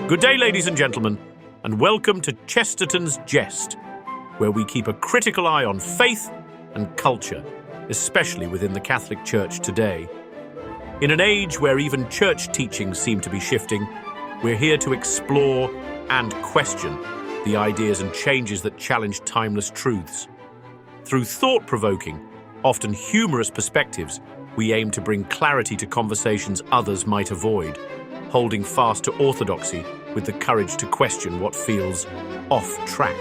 Good day, ladies and gentlemen, and welcome to Chesterton's Jest, where we keep a critical eye on faith and culture, especially within the Catholic Church today. In an age where even church teachings seem to be shifting, we're here to explore and question the ideas and changes that challenge timeless truths. Through thought-provoking, often humorous perspectives, we aim to bring clarity to conversations others might avoid, holding fast to orthodoxy with the courage to question what feels off track.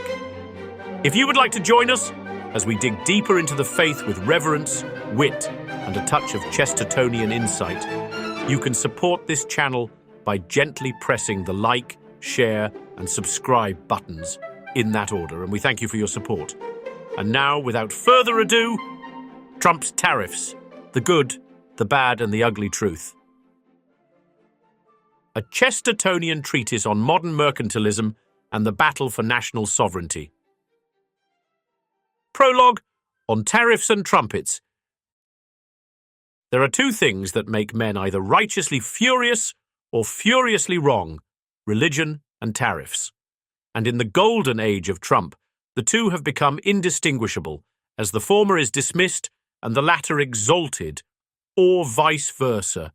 If you would like to join us as we dig deeper into the faith with reverence, wit, and a touch of Chestertonian insight, you can support this channel by gently pressing the like, share, and subscribe buttons in that order, and we thank you for your support. And now, without further ado, Trump's tariffs, the good, the bad, and the ugly truth. A Chestertonian treatise on modern mercantilism and the battle for national sovereignty. Prologue on tariffs and trumpets. There are two things that make men either righteously furious or furiously wrong: religion and tariffs. And in the golden age of Trump, the two have become indistinguishable, as the former is dismissed and the latter exalted, or vice versa,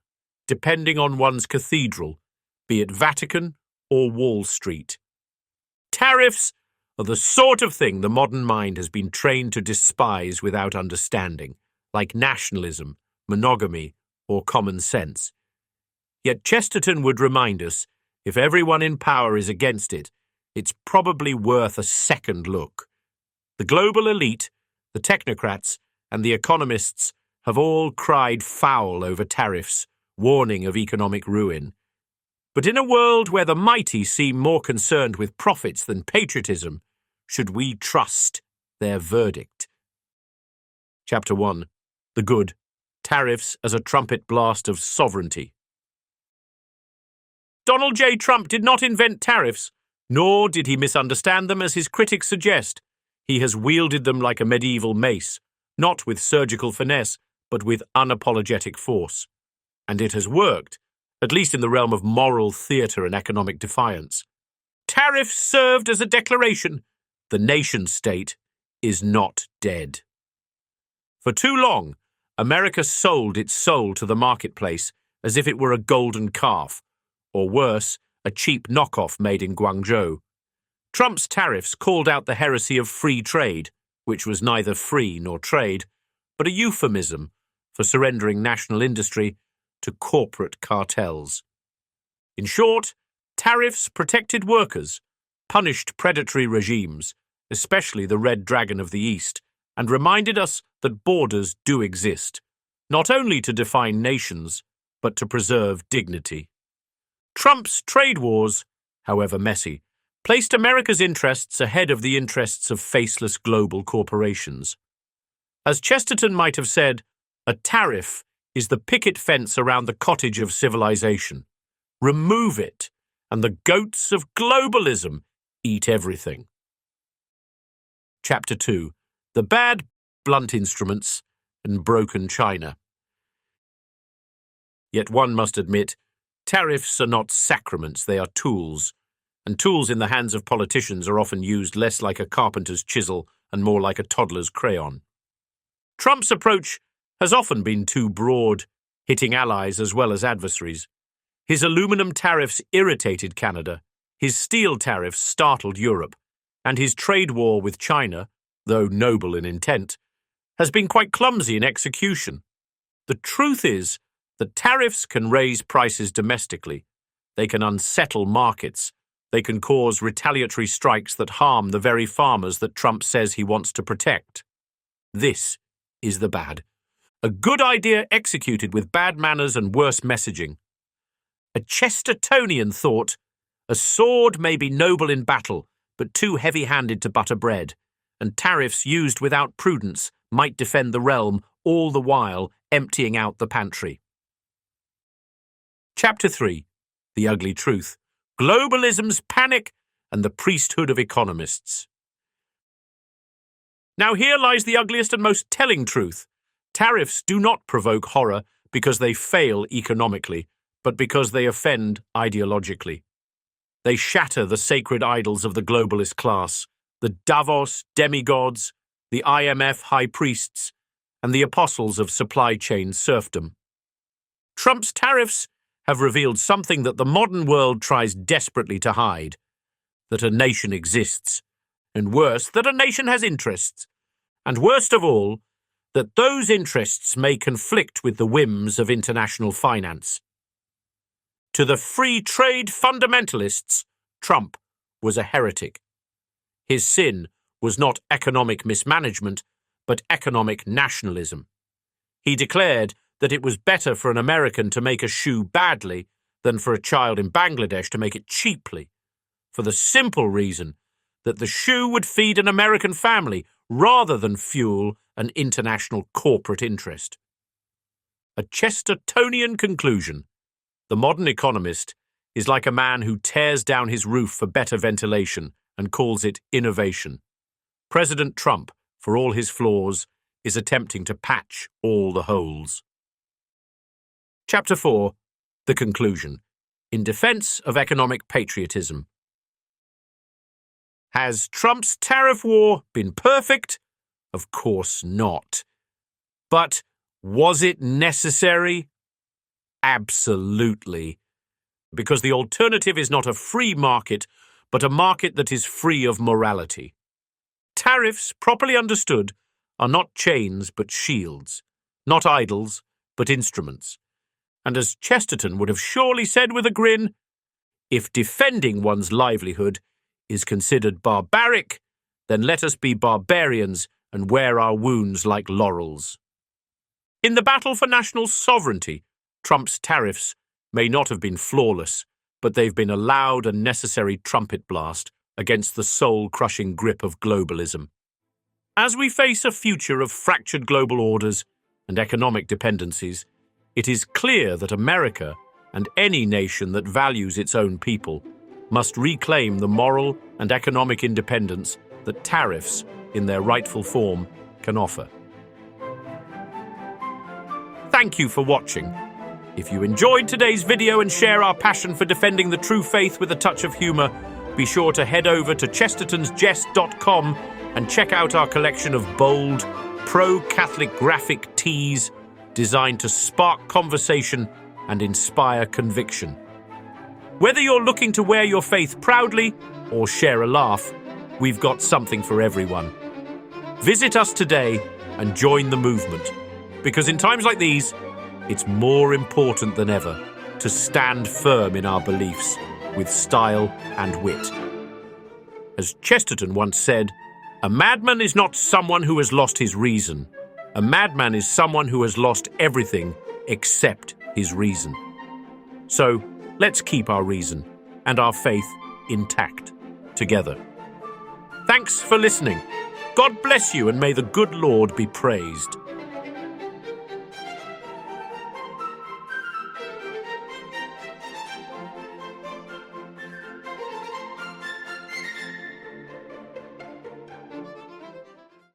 depending on one's cathedral, be it Vatican or Wall Street. Tariffs are the sort of thing the modern mind has been trained to despise without understanding, like nationalism, monogamy, or common sense. Yet Chesterton would remind us, if everyone in power is against it, it's probably worth a second look. The global elite, the technocrats, and the economists have all cried foul over tariffs, warning of economic ruin. But in a world where the mighty seem more concerned with profits than patriotism, should we trust their verdict? Chapter 1. The Good. Tariffs as a trumpet blast of sovereignty. Donald J. Trump did not invent tariffs, nor did he misunderstand them as his critics suggest. He has wielded them like a medieval mace, not with surgical finesse, but with unapologetic force. And it has worked, at least in the realm of moral theatre and economic defiance. Tariffs served as a declaration: the nation-state is not dead. For too long, America sold its soul to the marketplace as if it were a golden calf, or worse, a cheap knockoff made in Guangzhou. Trump's tariffs called out the heresy of free trade, which was neither free nor trade, but a euphemism for surrendering national industry to corporate cartels. In short, tariffs protected workers, punished predatory regimes, especially the Red Dragon of the East, and reminded us that borders do exist, not only to define nations, but to preserve dignity. Trump's trade wars, however messy, placed America's interests ahead of the interests of faceless global corporations. As Chesterton might have said, a tariff is the picket fence around the cottage of civilization. Remove it, and the goats of globalism eat everything. Chapter 2. The Bad, Blunt Instruments, and Broken China. Yet one must admit, tariffs are not sacraments, they are tools, and tools in the hands of politicians are often used less like a carpenter's chisel and more like a toddler's crayon. Trump's approach has often been too broad, hitting allies as well as adversaries. His aluminum tariffs irritated Canada, his steel tariffs startled Europe, and his trade war with China, though noble in intent, has been quite clumsy in execution. The truth is that tariffs can raise prices domestically, they can unsettle markets, they can cause retaliatory strikes that harm the very farmers that Trump says he wants to protect. This is the bad. A good idea executed with bad manners and worse messaging. A Chestertonian thought: a sword may be noble in battle, but too heavy-handed to butter bread, and tariffs used without prudence might defend the realm, all the while emptying out the pantry. Chapter 3. The Ugly Truth. Globalism's Panic and the Priesthood of Economists. Now here lies the ugliest and most telling truth. Tariffs do not provoke horror because they fail economically, but because they offend ideologically. They shatter the sacred idols of the globalist class, the Davos demigods, the IMF high priests, and the apostles of supply chain serfdom. Trump's tariffs have revealed something that the modern world tries desperately to hide: that a nation exists, and worse, that a nation has interests, and worst of all, that those interests may conflict with the whims of international finance. To the free trade fundamentalists, Trump was a heretic. His sin was not economic mismanagement, but economic nationalism. He declared that it was better for an American to make a shoe badly than for a child in Bangladesh to make it cheaply, for the simple reason that the shoe would feed an American family rather than fuel an international corporate interest. A Chestertonian conclusion: the modern economist is like a man who tears down his roof for better ventilation and calls it innovation. President Trump, for all his flaws, is attempting to patch all the holes. Chapter 4. The Conclusion. In Defense of Economic Patriotism. Has Trump's tariff war been perfect? Of course not. But was it necessary? Absolutely. Because the alternative is not a free market, but a market that is free of morality. Tariffs, properly understood, are not chains but shields, not idols but instruments. And as Chesterton would have surely said with a grin, if defending one's livelihood is considered barbaric, then let us be barbarians and wear our wounds like laurels. In the battle for national sovereignty, Trump's tariffs may not have been flawless, but they've been a loud and necessary trumpet blast against the soul-crushing grip of globalism. As we face a future of fractured global orders and economic dependencies, it is clear that America, and any nation that values its own people, must reclaim the moral and economic independence that tariffs, in their rightful form, can offer. Thank you for watching. If you enjoyed today's video and share our passion for defending the true faith with a touch of humor, be sure to head over to chestertonsjest.com and check out our collection of bold, pro-Catholic graphic tees designed to spark conversation and inspire conviction. Whether you're looking to wear your faith proudly or share a laugh, we've got something for everyone. Visit us today and join the movement, because in times like these, it's more important than ever to stand firm in our beliefs with style and wit. As Chesterton once said, a madman is not someone who has lost his reason. A madman is someone who has lost everything except his reason. So, let's keep our reason and our faith intact together. Thanks for listening. God bless you, and may the good Lord be praised.